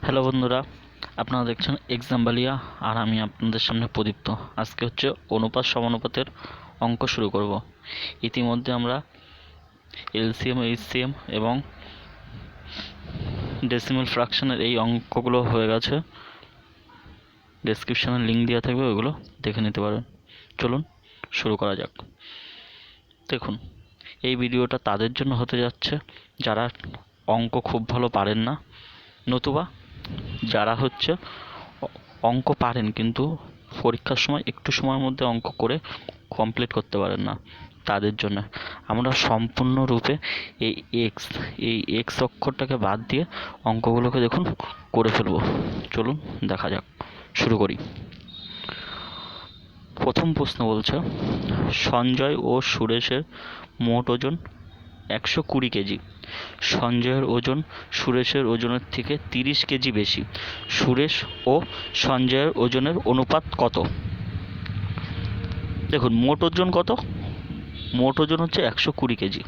Hello বন্ধুরা, আপনারা দেখছেন এক্সাম বালিয়া আর আমি আপনাদের সামনে প্রদীপ্ত। আজকে হচ্ছে অনুপাত সমানুপাতের অঙ্ক শুরু করব। ইতিমধ্যে আমরা এলসিএম, এইচসিএম এবং ডেসিমাল ফ্র্যাকশনের এই অঙ্কগুলো হয়ে গেছে। ডেসক্রিপশনে লিঙ্ক দেওয়া থাকবে, ওগুলো দেখে নিতে পারেন। চলুন শুরু করা যাক। দেখুন, এই ভিডিওটা তাদের জন্য হতে যাচ্ছে যারা অঙ্ক খুব ভালো পারেন না, নতুবা যারা হচ্ছে অঙ্ক পারেন কিন্তু পরীক্ষার সময় একটু সময়ের মধ্যে অঙ্ক করে কমপ্লিট করতে পারেন না, তাদের জন্য আমরা সম্পূর্ণরূপে এই এক্স অক্ষরটাকে বাদ দিয়ে অঙ্কগুলোকে দেখুন করে ফেলবো। চলুন দেখা যাক, শুরু করি। প্রথম প্রশ্ন বলছে, সঞ্জয় ও সুরেশের মোট ওজন 120 কেজি। সঞ্জয়ের ওজন সুরেশের ওজনের থেকে 30 কেজি বেশি। সুরেশ ও সঞ্জয়ের ওজনের অনুপাত কত? দেখুন, মোট ওজন কত? মোট ওজন হচ্ছে 120 কেজি,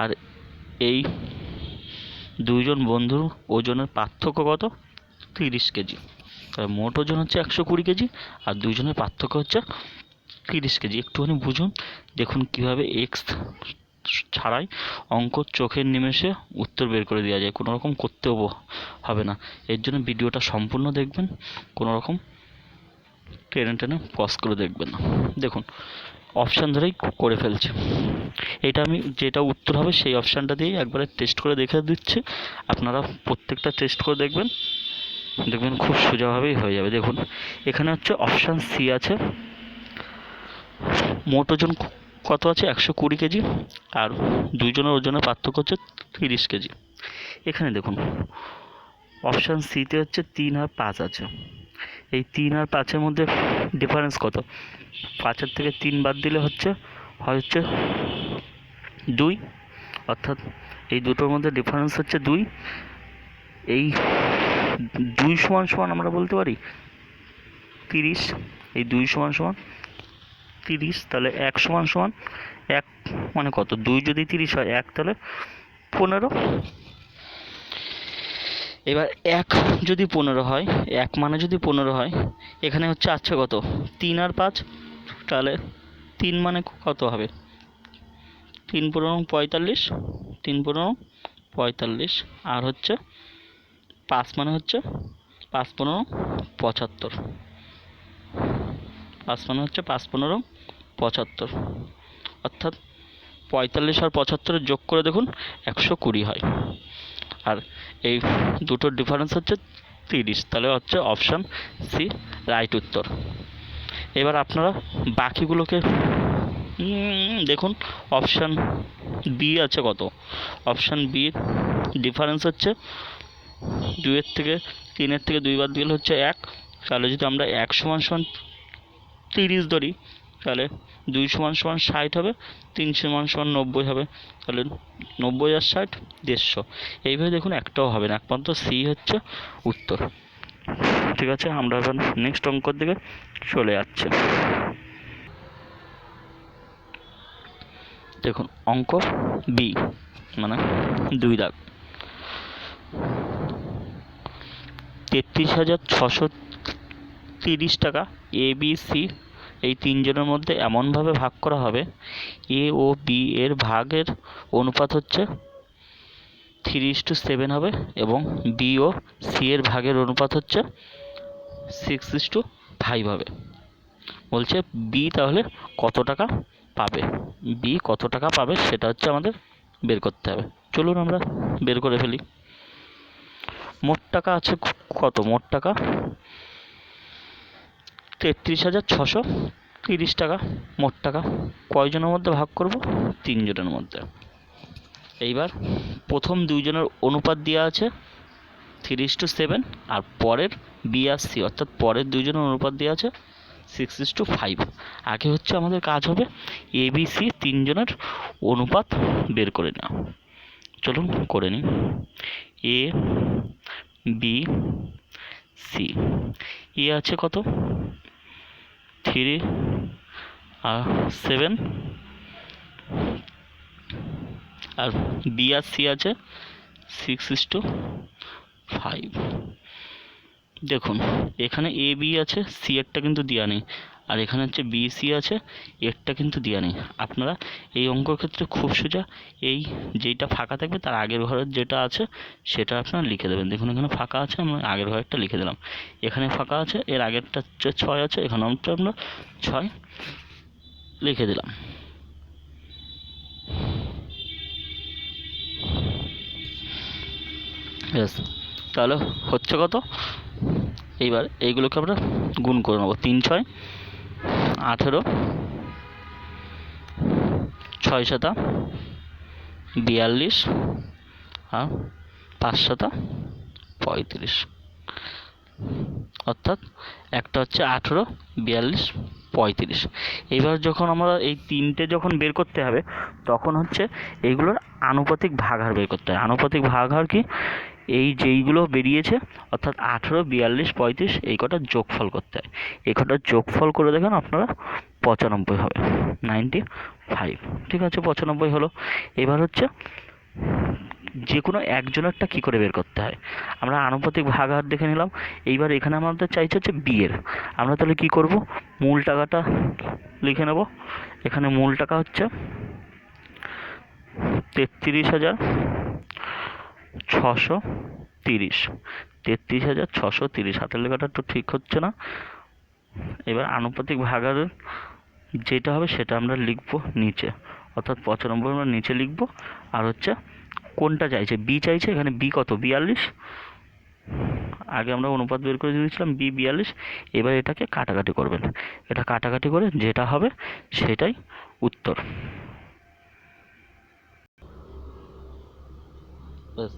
আর এই দুইজন বন্ধুর ওজনের পার্থক্য কত? 30 কেজি। তাহলে মোট ওজন হচ্ছে 120 কেজি আর দুইজনের পার্থক্য হচ্ছে 30 কেজি। একটুখানি বুঝুন, দেখুন কিভাবে এক্স ছাড়াই অঙ্ক চোখের নিমেষে উত্তর বের করে দেওয়া যায়, কোনো রকম করতেও হবে না। এর জন্য ভিডিওটা সম্পূর্ণ দেখবেন, কোনো রকম টেনে টেনে পজ করে দেখবেন না। দেখুন, অপশান ধরেই করে ফেলছে। এটা আমি যেটা উত্তর হবে সেই অপশানটা দিয়েই একবারে টেস্ট করে দেখে দিচ্ছি। আপনারা প্রত্যেকটা টেস্ট করে দেখবেন, দেখবেন খুব সোজাভাবেই হয়ে যাবে। দেখুন, এখানে হচ্ছে অপশান সি আছে, মোট ওজন কত আছে? 120 কেজি, আর দুইজনের ওজনের পার্থক্য হচ্ছে 30 কেজি। এখানে দেখুন, অপশান সিতে হচ্ছে 3 আর 5 আছে। এই 3 আর 5-এর মধ্যে ডিফারেন্স কত? 5-এর থেকে 3 বাদ দিলে হচ্ছে 2, অর্থাৎ এই দুটোর মধ্যে ডিফারেন্স হচ্ছে 2। এই 2 সমান সমান আমরা বলতে পারি 30। এই 2 সমান সমান 30, তাহলে 1 সমান সমান 1 মানে কত? 2 যদি 30 হয়, 1 তাহলে 15। এবার 1 যদি 15 হয়, 1 মানে যদি 15 হয়, এখানে হচ্ছে আছে কত? 3 আর 5, তাহলে 3 মানে কত হবে? 3 15 45, 3 15 45, আর হচ্ছে 5 মানে হচ্ছে 5 15 75, 5 মানে হচ্ছে 5 15 75, অর্থাৎ 45 আর 75 যোগ করে দেখুন 120 হয়, আর এই দুটোর ডিফারেন্স হচ্ছে 30। তাহলে হচ্ছে অপশান সি রাইট উত্তর। এবার আপনারা বাকিগুলোকে দেখুন। অপশান বি আছে কত? অপশান বি ডিফারেন্স হচ্ছে 2-এর থেকে 3-এর থেকে 2 বাদ দিলে হচ্ছে 1। তাহলে যদি আমরা 1 সমান সমান 30 ধরি, তাহলে 2 সমান সমান 60 হবে, 3 সমান সমান 90 হবে। তাহলে 90 আর 60 150। এইভাবে দেখুন একটাও হবে না, একমাত্র সি হচ্ছে উত্তর। ঠিক আছে, আমরা এবার নেক্সট অঙ্কর দিকে চলে যাচ্ছে। দেখুন, অঙ্ক বি মানে 2 দাগ। 33,630 টাকা এ বি সি এই তিনজনের মধ্যে এমনভাবে ভাগ করা হবে, এ ও বি এর ভাগের অনুপাত হচ্ছে 3:7 হবে এবং বি ও সি এর ভাগের অনুপাত হচ্ছে 6:5 হবে। বলছে বি তাহলে কত টাকা পাবে? বি কত টাকা পাবে সেটা হচ্ছে আমাদের বের করতে হবে। চলুন আমরা বের করে ফেলি। মোট টাকা আছে কত? মোট টাকা 33,630 টাকা মোট টাকা। কয়জনের মধ্যে ভাগ করব? 3 জনের মধ্যে। এইবার প্রথম দুইজনের অনুপাত দেওয়া আছে 3:7, আর পরের বি আর সি অর্থাৎ পরের দুইজনের অনুপাত দেওয়া আছে 6:5। আগে হচ্ছে আমাদের কাজ হবে এ বি সি তিনজনের অনুপাত বের করে নেওয়া। চলুন করে নিই। এ বি সি, এ আছে কত? 3 আর 7, আর বি আর সি আছে 6:5। ফাইভ। দেখুন এখানে এ বি আছে, সি এরটা কিন্তু দেওয়া নেই, আর এখানে হচ্ছে বি সি আছে, এরটা কিন্তু দেওয়া নেই। আপনারা এই অঙ্কর ক্ষেত্রে খুব সোজা, এই যেইটা ফাঁকা থাকবে তার আগের ঘরের যেটা আছে সেটা আপনারা লিখে দেবেন। দেখুন এখানে ফাঁকা আছে, আমরা আগের ঘরেরটা লিখে দিলাম। এখানে ফাঁকা আছে, এর আগেরটা হচ্ছে 6 আছে, এখানে আমরা 6 লিখে দিলাম। ব্যাস, তাহলে হচ্ছে কত? এইবার এইগুলোকে আমরা গুণ করে নেবো। 3 6 18, 6 7 42, আর 5 7 35। অর্থাৎ একটা হচ্ছে 18, 42, 35। এইবার যখন আমরা এই তিনটে যখন বের করতে হবে, তখন হচ্ছে এইগুলোর আনুপাতিক ভাগহার বের করতে হয়। আনুপাতিক ভাগহার কি? এই যেইগুলো বেরিয়েছে অর্থাৎ 18, 42, 35 এই কটার যোগফল করতে হয়। এই কটার যোগফল করে দেখেন আপনারা 95 হবে, 95। ঠিক আছে, 95 হলো। এবার হচ্ছে যে কোনো একজনেরটা কী করে বের করতে হয়, আমরা আনুপাতিক ভাগহার দেখে নিলাম। এইবার এখানে আমাদের চাইছে হচ্ছে বি এর। আমরা তাহলে কী করব? মূল টাকাটা লিখে নেব। এখানে মূল টাকা হচ্ছে 33,630। 33,630, হাতের লেখাটা একটু ঠিক হচ্ছে না। এবার আনুপাতিক ভাগহারের যেটা হবে সেটা আমরা লিখব নিচে, অর্থাৎ 95 আমরা নিচে লিখব। আর হচ্ছে কোনটা চাইছে? বি চাইছে। এখানে বি কত? 42। আগে আমরা অনুপাত বের করে দিয়েছিলাম বি 42। এবার এটাকে কাটাকাটি করবেন। এটা কাটাকাটি করে যেটা হবে সেটাই উত্তর। ব্যাস,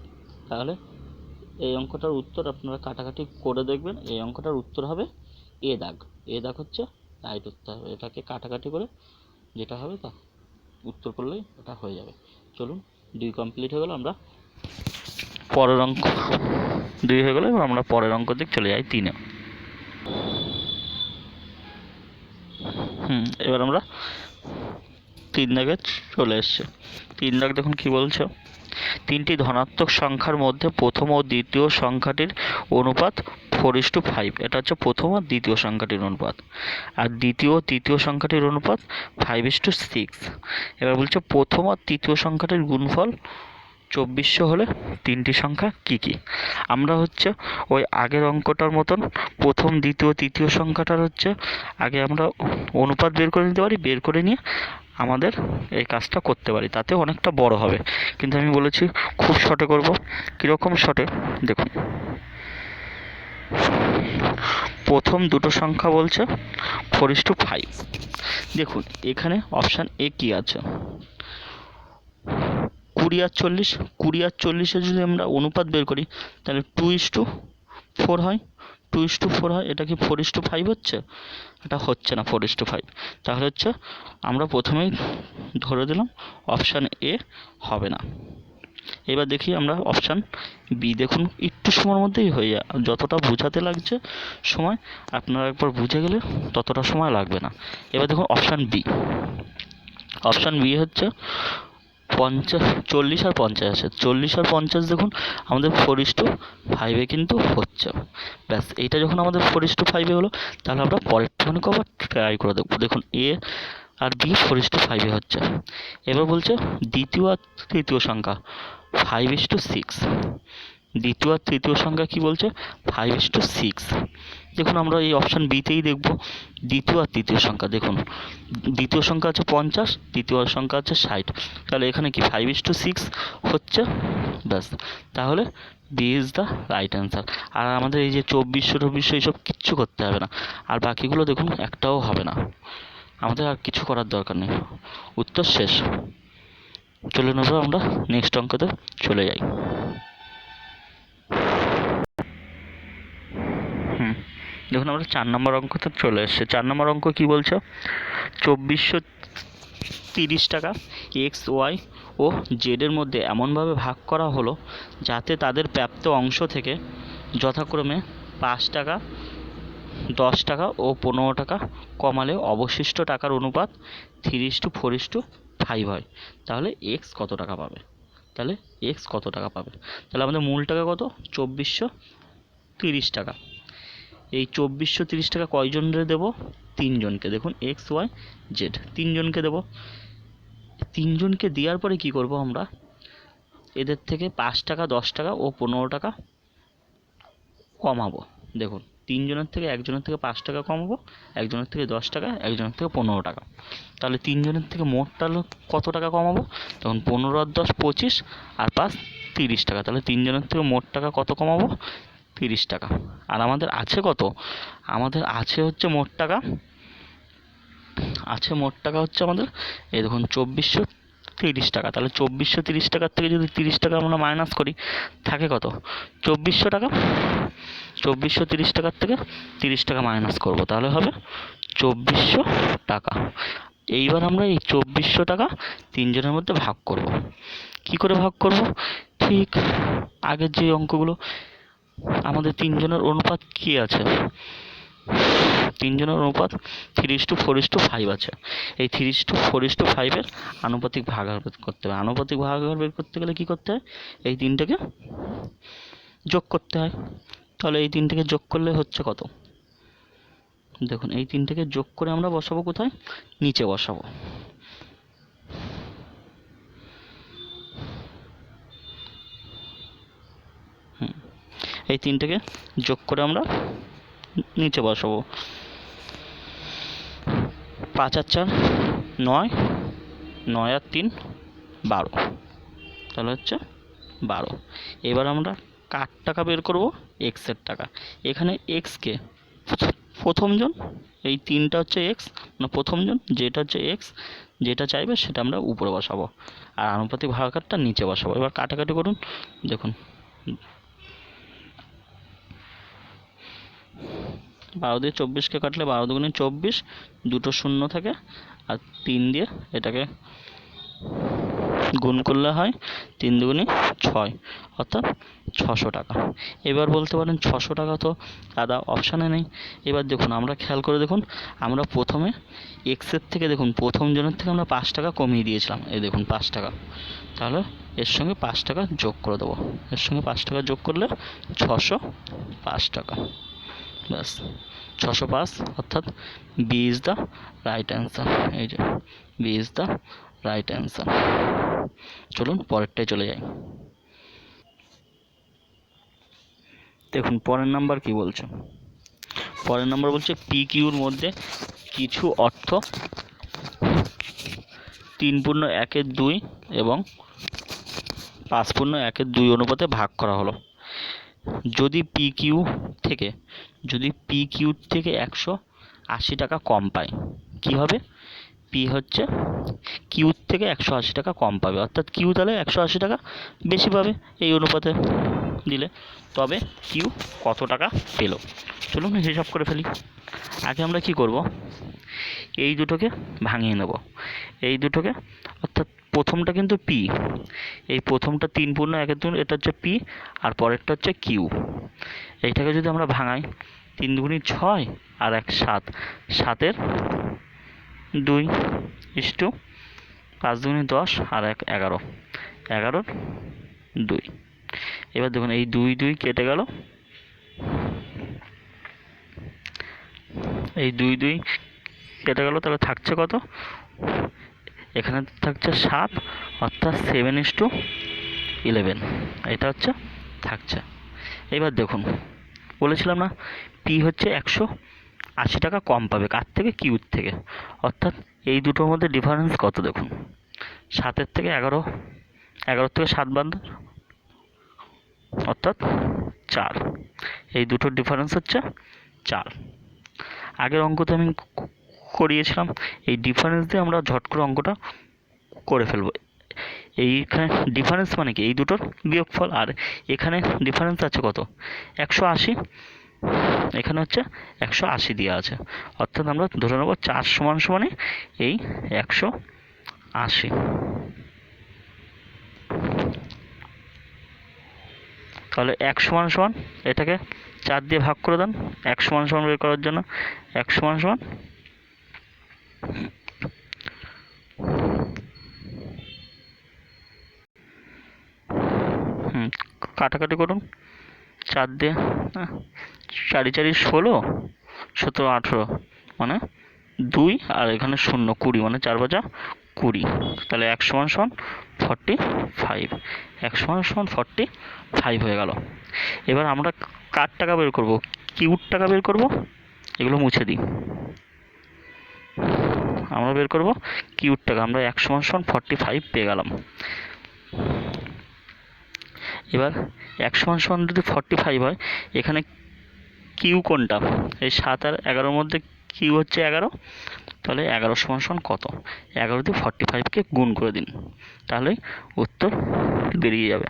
তাহলে এই অঙ্কটার উত্তর আপনারা কাটাকাটি করে দেখবেন। এই অঙ্কটার উত্তর হবে এ দাগ। এ দাগ হচ্ছে রাইট উত্তর হবে। এটাকে কাটাকাটি করে যেটা হবে তা উত্তর করলেই এটা হয়ে যাবে। চলুন, 2 কমপ্লিট হয়ে গেল। আমরা পরের অঙ্ক 2 হয়ে গেলে আমরা পরের অঙ্ক দিক চলে যাই 3-এ। এবার আমরা 3 দাগে চলে এসছে। 3 দাগ দেখুন কি বলছে। 3টি ধনাত্মক সংখ্যার মধ্যে প্রথম ও দ্বিতীয় সংখ্যাটির অনুপাত 4:5। এটা হচ্ছে প্রথম আর দ্বিতীয় সংখ্যাটির অনুপাত। আর দ্বিতীয় তৃতীয় সংখ্যাটির অনুপাত 5:6। এবার বলছে প্রথম আর তৃতীয় সংখ্যাটির গুণফল 2400 হলে 3টি সংখ্যা কি কি? আমরা হচ্ছে ওই আগের অঙ্কটার মতন প্রথম দ্বিতীয় তৃতীয় সংখ্যাটার হচ্ছে আগে আমরা অনুপাত বের করে নিতে পারি। বের করে নিয়ে আমাদের এই কাজটা করতে পারি, তাতে অনেকটা বড় হবে। কিন্তু আমি বলেছি খুব শর্টে করব। কীরকম শর্টে? দেখুন, প্রথম দুটো সংখ্যা বলছে 4:5। দেখুন এখানে অপশান এ কি আছে? 20 আর 40। 20 আর 40-এর যদি আমরা অনুপাত বের করি তাহলে 2:4 হয়। 2:4 হয়। এটা কি 4:5 হচ্ছে? এটা হচ্ছে না 4:5। তাহলে হচ্ছে আমরা প্রথমেই ধরে দিলাম অপশান এ হবে না। এবার দেখি আমরা অপশান বি। দেখুন একটু সময়ের মধ্যেই হয়ে যায়। যতটা বোঝাতে লাগছে সময়, আপনারা একবার বুঝে গেলে ততটা সময় লাগবে না। এবার দেখুন অপশান বি। অপশান বি হচ্ছে 40 আর 50 আছে। 40 আর 50 দেখুন আমাদের 4:5-এ কিন্তু হচ্ছে। ব্যাস, এইটা যখন আমাদের 4:5-এ হলো, তাহলে আমরা পরেরটা আবার ট্রাই করে দেখব। দেখুন এ আর বি 4:5-এ হচ্ছে। এবার বলছে দ্বিতীয় আর তৃতীয় সংখ্যা 5:6। দ্বিতীয় আর তৃতীয় সংখ্যা কি বলছে? 5:6। দেখুন আমরা এই অপশান বিতেই দেখব দ্বিতীয় আর তৃতীয় সংখ্যা। দেখুন দ্বিতীয় সংখ্যা আছে 50, তৃতীয় সংখ্যা আছে 60। তাহলে এখানে কি 5:6 হচ্ছে। ব্যাস, তাহলে B is the right answer. আর আমাদের এই যে 2400 এইসব কিচ্ছু করতে হবে না। আর বাকিগুলো দেখুন একটাও হবে না। আমাদের আর কিছু করার দরকার নেই, উত্তর শেষ। চলুন এবার আমরা নেক্সট অঙ্কতে চলে যাই। দেখুন আমরা 4 নম্বর অঙ্কতে চলে এসেছি। 4 নম্বর অঙ্ক কি বলছে? 2430 টাকা এক্স ওয়াই ও জেডের মধ্যে এমনভাবে ভাগ করা হলো যাতে তাদের প্রাপ্ত অংশ থেকে যথাক্রমে 5 টাকা, 10 টাকা ও 15 টাকা কমালে অবশিষ্ট টাকার অনুপাত 3:4:5 হয়। তাহলে এক্স কত টাকা পাবে? তাহলে এক্স কত টাকা পাবে। তাহলে আমাদের মূল টাকা কত, 2430 টাকা। এই 2430 টাকা কয়জনকে দেবো, 3জনকে। দেখুন এক্স ওয়াই জেড 3জনকে দেবো। 3জনকে দেওয়ার পরে কি করব আমরা, এদের থেকে 5 টাকা 10 টাকা ও 15 টাকা কমাবো। দেখুন 3জনের থেকে একজনের থেকে 5 টাকা কমাবো, একজনের থেকে 10 টাকা, একজনের থেকে 15 টাকা। তাহলে 3জনের থেকে মোট তাহলে কত টাকা কমাবো, তখন 15 আর 10 25 আর 5 30 টাকা। তাহলে 3জনের থেকে মোট টাকা কত কমাবো, 30 টাকা। আর আমাদের আছে কত, আমাদের আছে হচ্ছে মোট টাকা, হচ্ছে আমাদের এই দেখুন 2430 টাকা। তাহলে 2430 টাকার থেকে যদি 30 টাকা আমরা মাইনাস করি, থাকে কত, 2400 টাকা। 2430 টাকার থেকে 30 টাকা মাইনাস করব, তাহলে হবে 2400 টাকা। এইবার আমরা এই 2400 টাকা 3জনের মধ্যে ভাগ করব। কি করে ভাগ করব, ঠিক আগের যে অঙ্কগুলো, আমাদের 3জনের অনুপাত কি আছে, 3জনের অনুপাত 3:4:5 আছে। এই 3:4:5 এর আনুপাতিক ভাগাহার বের করতে হবে। আনুপাতিক ভাগাহার বের করতে গেলে কি করতে হয়, এই 3টাকে যোগ করতে হয়। তাহলে এই 3টাকে যোগ করলে হচ্ছে কত, দেখুন এই 3টাকে যোগ করে আমরা বসাবো কোথায়, নিচে বসাবো। এই 3টাকে যোগ করে আমরা নিচে বসাবো। 5 আর 4 9, 9 আর 3 12, তাহলে হচ্ছে 12। এবার আমরা কার টাকা বের করব, এক্সের টাকা। এখানে এক্সকে প্রথমজন, এই 3টা হচ্ছে এক্স, মানে প্রথমজন যেটা হচ্ছে এক্স, যেটা চাইবে সেটা আমরা উপরে বসাবো, আর আনুপাতিক ভাগাকারটা নিচে বসাবো। এবার কাটাকাটি করুন, দেখুন 12 দিয়ে 24কে কাটলে 12 দুগুণে 24, দুটো শূন্য থাকে, আর 3 দিয়ে এটাকে গুণ করলে হয় 3 দুগুণে 6, অর্থাৎ 600 টাকা। এবার বলতে পারেন 600 টাকা তো দাদা অপশানে নেই। এবার দেখুন আমরা খেয়াল করে দেখুন, আমরা প্রথমে এক্সের থেকে দেখুন প্রথম জনের থেকে আমরা 5 টাকা কমিয়ে দিয়েছিলাম, এই দেখুন 5 টাকা। তাহলে এর সঙ্গে 5 টাকা যোগ করে দেবো, এর সঙ্গে 5 টাকা যোগ করলে 605 টাকা। ব্যাস 605, অর্থাৎ B is the right answer. এই যে B is the right answer. চলুন পরেরটায় চলে যাই। দেখুন পরের নাম্বার কি বলছে, পরের নাম্বার বলছে পি কিউর মধ্যে কিছু অর্থ 3/1/2 এবং 5/1/2 অনুপাতে ভাগ করা হলো। যদি পি কিউ থেকে 180 টাকা কম পায়, কি হবে, পি হচ্ছে কিউর থেকে 180 টাকা কম পাবে, অর্থাৎ কিউ তাহলে 180 টাকা বেশি পাবে এই অনুপাতে দিলে, তবে কিউ কত টাকা পেল। চলুন হিসাব করে ফেলি। আগে আমরা কি করব, এই দুটোকে ভাঙিয়ে নেব, এই দুটোকে, অর্থাৎ প্রথমটা কিন্তু পি, এই প্রথমটা 3/1/2 এটা হচ্ছে পি, আর পরেরটা হচ্ছে কিউ। এইটাকে যদি আমরা ভাঙাই, 3 দুগুণে 6 আর 1 7, 7-এর 2 ইস্টু 5 দুগুণে 10 আর 1 11, 11-এর 2। এবার দেখুন এই 2 2 কেটে গেল, এই 2 2 কেটে গেল, তাহলে থাকছে কত, এখানে থাকছে 7, অর্থাৎ 7:11, এটা হচ্ছে থাকছে। এবার দেখুন বলেছিলাম না, পি হচ্ছে 180 টাকা কম পাবে কার থেকে, কিউর থেকে, অর্থাৎ এই দুটোর মধ্যে ডিফারেন্স কত, দেখুন 7-এর থেকে 11, 11 থেকে 7 বাদ, অর্থাৎ 4। এই দুটোর ডিফারেন্স হচ্ছে 4। আগের অঙ্কতে আমি করিয়েছিলাম, এই ডিফারেন্স দিয়ে আমরা ঝট করে অঙ্কটা করে ফেলবো। এইখানে ডিফারেন্স মানে কি, এই দুটোর বিয়োগফল, আর এখানে ডিফারেন্স আছে কত, 180, এখানে হচ্ছে 180 দেওয়া আছে, অর্থাৎ আমরা ধরে নেব 4 সমান সমানে এই 180। তাহলে 1 সমান সমান, এটাকে 4 দিয়ে ভাগ করে দেন 1 সমান সমান বের করার জন্য। 1 সমান সমান 1 কাটাকাটি করুন। 4 দিয়ে 4 4 16, 17 18 মানে 2 আর এখানে 0 20 মানে 4 5 20। তাহলে 1 সমান সমান 45। 1 সমান সমান 45 হয়ে গেল। এবার আমরা কার টাকা বের করব? কিউর টাকা বের করব। এগুলো মুছে দিই। আমরা বের করব কিউর টাকা। আমরা 1 সমান সমান 45 পেয়ে গেলাম। এবার 1 সমান সমান যদি 45 হয়, এখানে কিউ কোনটা? এই 7 আর 11-র মধ্যে কিউ হচ্ছে 11। তাহলে 11 সমান সমান কত? 11 দিয়ে 45কে গুণ করে দিন, তাহলেই উত্তর বেরিয়ে যাবে।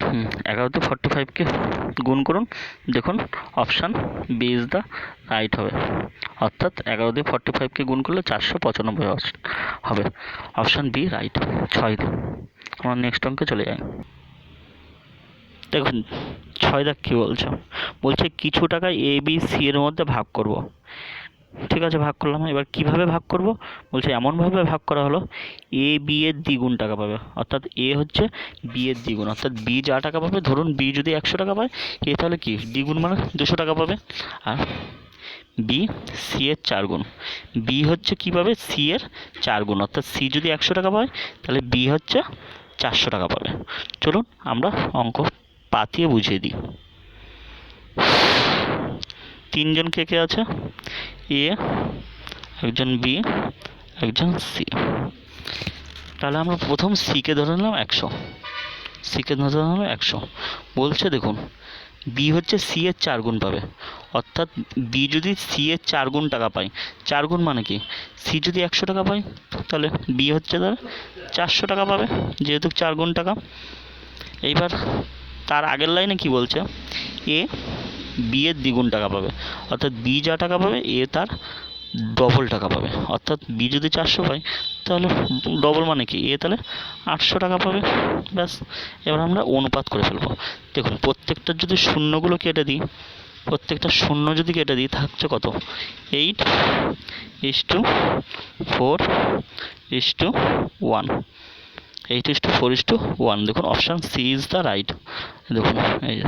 হুম, 11 দিয়ে 45কে গুণ করুন, দেখুন option B is the right হবে। অর্থাৎ 11 দিয়ে 45কে গুণ করলে 495 হবে। Option B right. 6 দিয়ে আমরা নেক্সট অঙ্কে চলে যাই। দেখুন 6 দাগ কী বলছে? বলছে কিছু টাকা এ বি সি এর মধ্যে ভাগ করব। ঠিক আছে, ভাগ করলাম। এবার কিভাবে ভাগ করব? বলছে এমনভাবে ভাগ করা হলো, এ বি এর দ্বিগুণ টাকা পাবে। অর্থাৎ এ হচ্ছে বি এর দ্বিগুণ। অর্থাৎ বি যা টাকা পাবে, ধরুন বি যদি 100 টাকা পায়, এ তাহলে কি দ্বিগুণ মানে 200 টাকা পাবে। আর বি সি এর 4 গুণ। বি হচ্ছে কী পাবে? সি এর 4 গুণ। অর্থাৎ সি যদি 100 টাকা পায়, তাহলে বি হচ্ছে 400 টাকা পাবে। চলুন আমরা অঙ্ক পাতিয়ে বুঝিয়ে দিই। 3 জন কে কে আছে? এ, একজন বি, একজন সি। তাহলে আমরা প্রথম সিকে ধরে নিলাম 100। সিকে ধরে নিলাম 100। বলছে দেখুন বি হচ্ছে সি এর 4 গুণ পাবে। অর্থাৎ বি যদি সি এর 4 গুণ টাকা পায়, 4 গুণ মানে কি? সি যদি 100 টাকা পায়, তাহলে বি হচ্ছে তার 400 টাকা পাবে, যেহেতু 4 গুণ টাকা। এইবার তার আগের লাইনে কি বলছে? এ বি এর দ্বিগুণ টাকা পাবে। অর্থাৎ বি যা টাকা পাবে, এ তার ডবল টাকা পাবে। অর্থাৎ বি যদি 400 পায়, তাহলে ডবল মানে কি? এ তাহলে 800 টাকা পাবে। ব্যাস, এবার আমরা অনুপাত করে ফেলবো। দেখুন প্রত্যেকটার যদি শূন্যগুলো কেটে দিই, প্রত্যেকটা শূন্য যদি কেটে দিই, থাকছে কত? 8:4:1। 8:4:1। দেখুন option C is the right. দেখুন এই যে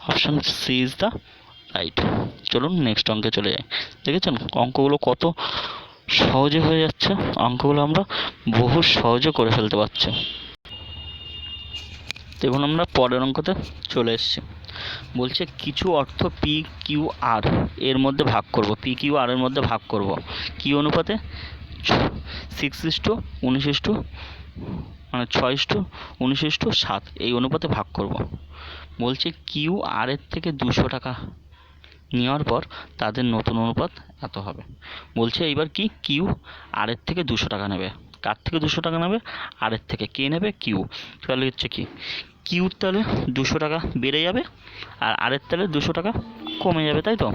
option C is the right. চলুন নেক্সট অঙ্কে চলে যাই। দেখেছেন অঙ্কগুলো কত সহজে হয়ে যাচ্ছে। অঙ্কগুলো আমরা বহু সহজে করে ফেলতে পারছি। দেখুন আমরা পরের অঙ্কতে চলে এসেছি। বলছে কিছু অর্থ পি কিউ আর এর মধ্যে ভাগ করব। পি কিউ আর এর মধ্যে ভাগ করব কি অনুপাতে? 6:19 মানে 6:19:7 এই অনুপাতে ভাগ করব। বলছে কিউ আর এর থেকে 200 টাকা নেওয়ার পর তাদের নতুন অনুপাত এত হবে। বলছে এইবার কি কিউ আর এর থেকে 200 টাকা নেবে। কার থেকে 200 টাকা নেবে? আর এর থেকে। কে নেবে? কিউ। তাহলে হচ্ছে কি কিউর তাহলে 200 টাকা বেড়ে যাবে, আর আরের তাহলে 200 টাকা কমে যাবে, তাই তো?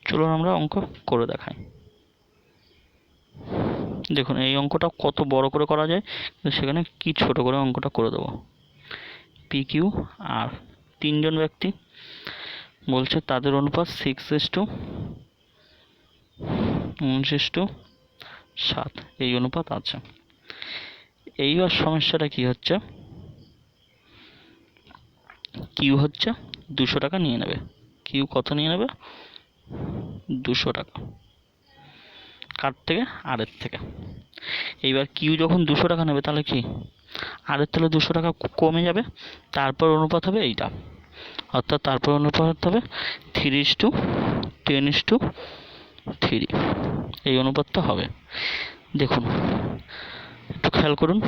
চলুন আমরা অঙ্ক করে দেখাই। দেখুন এই অঙ্কটা কত বড় করে করা যায়, কিন্তু সেখানে কি ছোট করে অঙ্কটা করে দেবো। পি কিউ আর 3 জন ব্যক্তি, বলছে তাদের অনুপাত 6:19:7 এই অনুপাত আছে। এইবার সমস্যাটা কি হচ্ছে? কিউ হচ্ছে 200 টাকা নিয়ে নেবে। কিউ কত নিয়ে নেবে? 200 টাকা। কার থেকে? আরের থেকে। এইবার কিউ যখন 200 টাকা নেবে, তাহলে কি আরের তাহলে 200 টাকা কমে যাবে। তারপর অনুপাত হবে এইটা। অর্থাৎ তারপর অনুপাত হবে 3:10:3 এই অনুপাতটা হবে। দেখুন একটু খেয়াল করুন,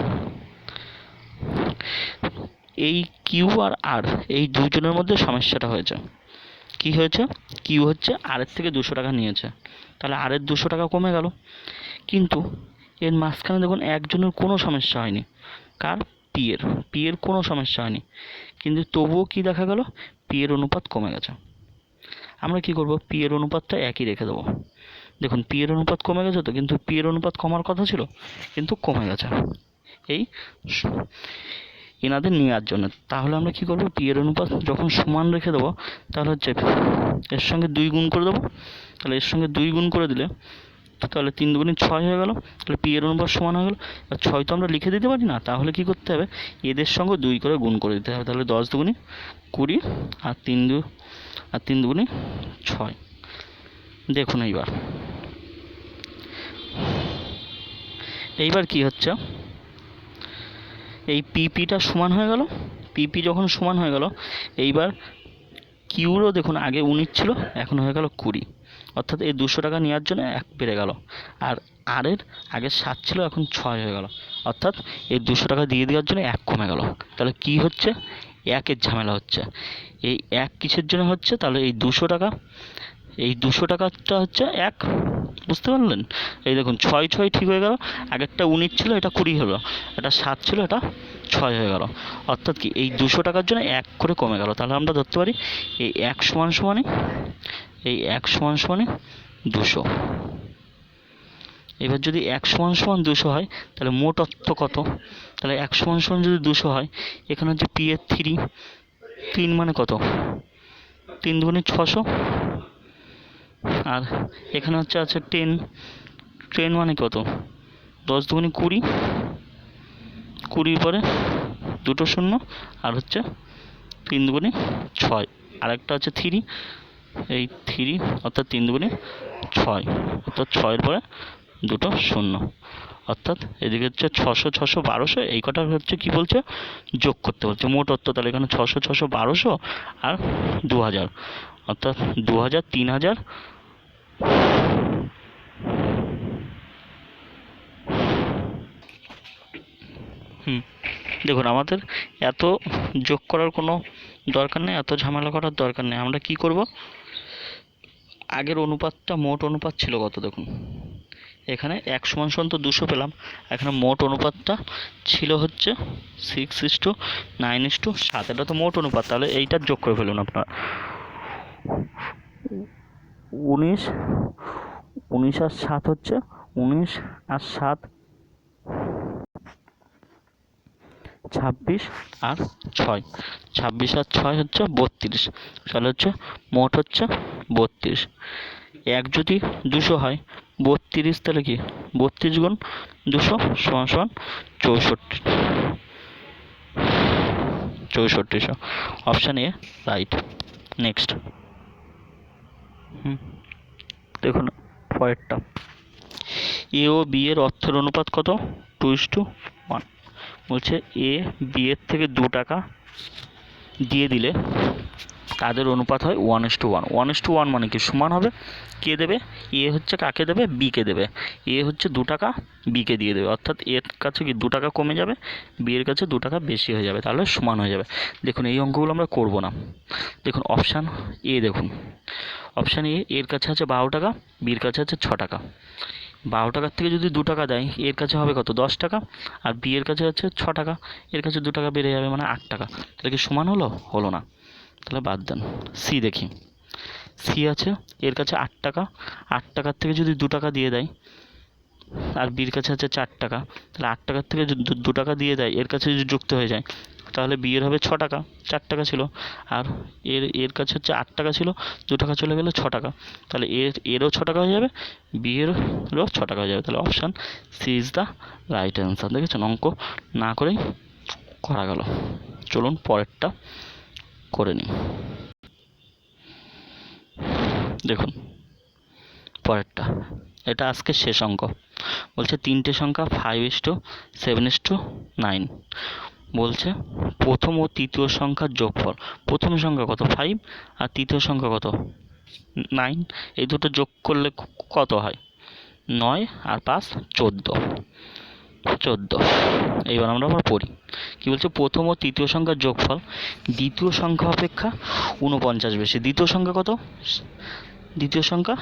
এই কিউ আর আর এই দুজনের মধ্যে সমস্যাটা হয়েছে। কি হয়েছে? কিউ হচ্ছে আরের থেকে 200 টাকা নিয়েছে, তাহলে আরের 200 টাকা কমে গেল। কিন্তু এর মাঝখানে দেখুন একজনের কোনো সমস্যা হয়নি। কার? পি এর। পি এর কোনো সমস্যা হয়নি, কিন্তু তবুও কি দেখা গেল? পি এর অনুপাত কমে গেছে। আমরা কি করব? পি এর অনুপাতটা একই রেখে দেবো। দেখুন পি এর অনুপাত কমে গেছে তো, কিন্তু পি এর অনুপাত কমার কথা ছিল, কিন্তু কমে গেছে। এই এনাদের নেওয়ার জন্য। তাহলে আমরা কি করব, পি এর অনুপাত যখন সমান রেখে দেবো তাহলে হচ্ছে এর সঙ্গে 2 গুণ করে দেবো। তাহলে এর সঙ্গে 2 গুণ করে দিলে তাহলে 3 দুগুণে 6 হয়ে গেল। তাহলে পি এর অনুপাত সমান হয়ে গেল। আর 6 তো আমরা লিখে দিতে পারি না, তাহলে কি করতে হবে, এদের সঙ্গে 2 করে গুণ করে দিতে হবে। তাহলে 10 দুগুণে 20 আর 3 দুগুণে 6। দেখুন এইবার কি হচ্ছে, এই পিপিটা সমান হয়ে গেল। পিপি যখন সমান হয়ে গেল, এইবার কিউরও দেখুন আগে 19 ছিল, এখন হয়ে গেল 20, অর্থাৎ এই 200 টাকা নেওয়ার জন্য 1 বেড়ে গেল। আর আর এর আগে 7 ছিল, এখন 6 হয়ে গেল, অর্থাৎ এই 200 টাকা দিয়ে দেওয়ার জন্য 1 কমে গেল। তাহলে কি হচ্ছে, 1-এর ঝামেলা হচ্ছে। এই 1 কিসের জন্য হচ্ছে, তাহলে এই 200 টাকাটা হচ্ছে 1, বুঝতে পারলেন? এই দেখুন 6 ঠিক হয়ে গেল, আগেরটা 19 ছিল, এটা 20 হলো, এটা 7 ছিল, এটা 6 হয়ে গেল, অর্থাৎ কি এই 200 টাকার জন্য 1 করে কমে গেল। তাহলে আমরা ধরতে পারি এই 1 সমান সমানই 200। এবার যদি 1 সমান 200 হয়, তাহলে মোট অর্থ কত? তাহলে 1 সমান যদি 200 হয়, এখানে হচ্ছে পি এর 3 মানে কত, 3 দুগুণে 600, আর এখানে হচ্ছে আছে 10 মানে কত, 10 দুগুণে 20 পরে 2টো শূন্য, আর হচ্ছে 3 দুগুণে 6, আর একটা হচ্ছে 3, এই 3 অর্থাৎ 3 দুগুণে 6, অর্থাৎ 6-এর পরে 2টো শূন্য, অর্থাৎ এদিকে হচ্ছে 600 1200, এই কটা হচ্ছে কি বলছে, যোগ করতে বলছে মোট অর্থ। তাহলে এখানে 600 1200 আর 2000, অর্থাৎ 2000 3000। দেখুন আমাদের এত যোগ করার কোনো দরকার নেই, এত ঝামেলা করার দরকার নেই। আমরা কি করব, আগের অনুপাতটা মোট অনুপাত ছিল কত, দেখুন এখানে 1 সমান তো 200 পেলাম, এখানে মোট অনুপাতটা ছিল হচ্ছে 6:9:7, এটা তো মোট অনুপাত। তাহলে এইটা যোগ করে ফেলুন আপনারা, 19 আর 7 হচ্ছে 19 আর 7 26 আর 6, 26 আর 6 হচ্ছে 32, তাহলে হচ্ছে মোট হচ্ছে 32। 1 যদি 200 হয়, 32 তাহলে কি 32 গুণ 200 সমান 6400। Option A right. নেক্সট দেখুন পরেরটা, এ ও বি এর অর্থের অনুপাত কত, 2:1। বলছে এ বি এর থেকে 2 টাকা দিয়ে দিলে তাদের অনুপাত হয় 1:1। 1:1 মানে কি, সমান হবে, কে দেবে, এ হচ্ছে কাকে দেবে, বি কে দেবে। এ হচ্ছে 2 টাকা বি কে দিয়ে দেবে, অর্থাৎ এর কাছে কি 2 টাকা কমে যাবে, বি এর কাছে 2 টাকা বেশি হয়ে যাবে, তাহলে সমান হয়ে যাবে। দেখুন এই অঙ্কগুলো আমরা করব না। দেখুন অপশান এ, দেখুন অপশান এ, এর কাছে আছে 12 টাকা, বির কাছে আছে 6 টাকা। 12 টাকার থেকে যদি 2 টাকা দেয়, এর কাছে হবে কত, 10 টাকা, আর বি এর কাছে আছে 6 টাকা, এর কাছে 2 টাকা বেড়ে যাবে, মানে 8 টাকা। তাহলে কি সমান হলো না, তাহলে বাদ দেন। সি দেখি, সি আছে এর কাছে 8 টাকা, 8 টাকার থেকে যদি 2 টাকা দিয়ে দেয়, আর বির কাছে আছে 4 টাকা, তাহলে 8 টাকার থেকে যদি 2 টাকা দিয়ে দেয়, এর কাছে যদি যুক্ত হয়ে যায়, তাহলে বি এর হবে 6 টাকা, 4 টাকা ছিল, আর এর কাছে হচ্ছে 8 টাকা ছিল, 2 টাকা চলে গেলে 6 টাকা, তাহলে এরও 6 টাকা হয়ে যাবে, বি এরও 6 টাকা হয়ে যাবে। তাহলে option C is the right answer. দেখেছেন অঙ্ক না করেই করা গেল। চলুন পরেরটা করে নিই। দেখুন পরেরটা, এটা আজকে শেষ অঙ্ক। বলছে 3টে সংখ্যা 5:7:9, বলছে প্রথম ও তৃতীয় সংখ্যার যোগফল। প্রথম সংখ্যা কত, 5, আর তৃতীয় সংখ্যা কত, 9। এই দুটো যোগ করলে কত হয়, 9 আর 5 14। এইবার আমরা পড়ি কি বলছে, প্রথম ও তৃতীয় সংখ্যার যোগফল দ্বিতীয় সংখ্যা অপেক্ষা 49 বেশি। দ্বিতীয় সংখ্যা কত, দ্বিতীয় সংখ্যা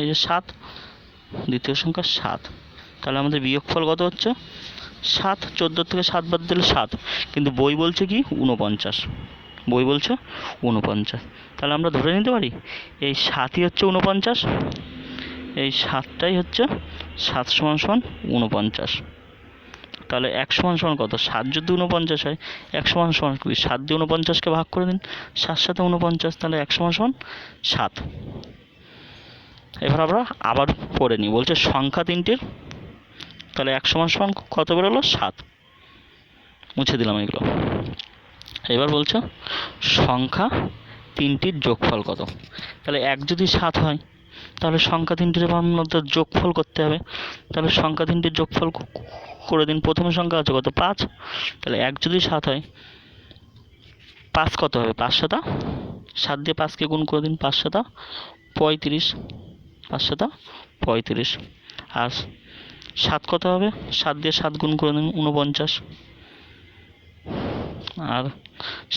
এই যে 7, দ্বিতীয় সংখ্যা 7, তাহলে আমাদের বিয়োগফল কত হচ্ছে 7। 14 থেকে 7 বাদ দিলে 7, কিন্তু বই বলছে কি 49, বই বলছে 49। তাহলে আমরা ধরে নিতে পারি এই 7ই হচ্ছে 49, এই 7টাই হচ্ছে 7 = 49। তাহলে 1 সমান সমান কত? 7 যদি 49 হয় 1 সমান সমান 20, 7 দিয়ে 49কে ভাগ করে দিন, 7 7 49, তাহলে 1 সমান সমান 7। এবার আমরা আবার পড়ে নিই, বলছে সংখ্যা তিনটির, তাহলে 1 সমান সমান কত বেরোলো? 7। মুছে দিলাম এগুলো। এবার বলছে সংখ্যা তিনটির যোগফল কত? তাহলে 1 যদি 7 হয় তাহলে সংখ্যা তিনটির মধ্যে যোগফল করতে হবে। তাহলে সংখ্যা তিনটির যোগফল করে দিন। প্রথম সংখ্যা আছে কত? 5। তাহলে 1 যদি 7 হয়, 5 কত হবে? 5 7, 7 দিয়ে 5কে গুণ করে দিন, 5 7 35, 5 7 35। আর 7 কত হবে? 7 দিয়ে 7 গুণ করে দিন, 49। আর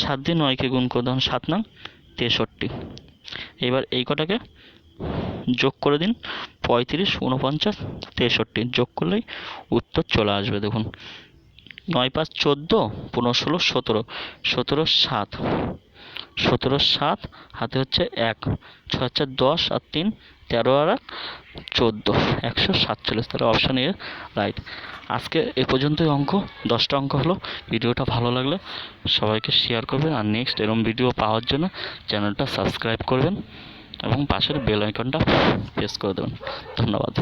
7 দিয়ে 9কে গুণ করে দিন, 7 9 63। এবার এই কটাকে যোগ করে দিন, 35 49 63 যোগ করলেই উত্তর চলে আসবে। দেখুন 9 5 14, 15 16 17, 17 7, 17 7, হাতে হচ্ছে 1, 6 4 10 আর 3 13 আর 1 14, 147। তাহলে অপশান এ রাইট। আজকে এ পর্যন্তই অঙ্ক, 10টা অঙ্ক হলো। ভিডিওটা ভালো লাগলে সবাইকে শেয়ার করবেন, আর নেক্সট এরকম ভিডিও পাওয়ার জন্য চ্যানেলটা সাবস্ক্রাইব করবেন এবং পাশের বেল আইকনটা প্রেস করে দেবেন। ধন্যবাদ।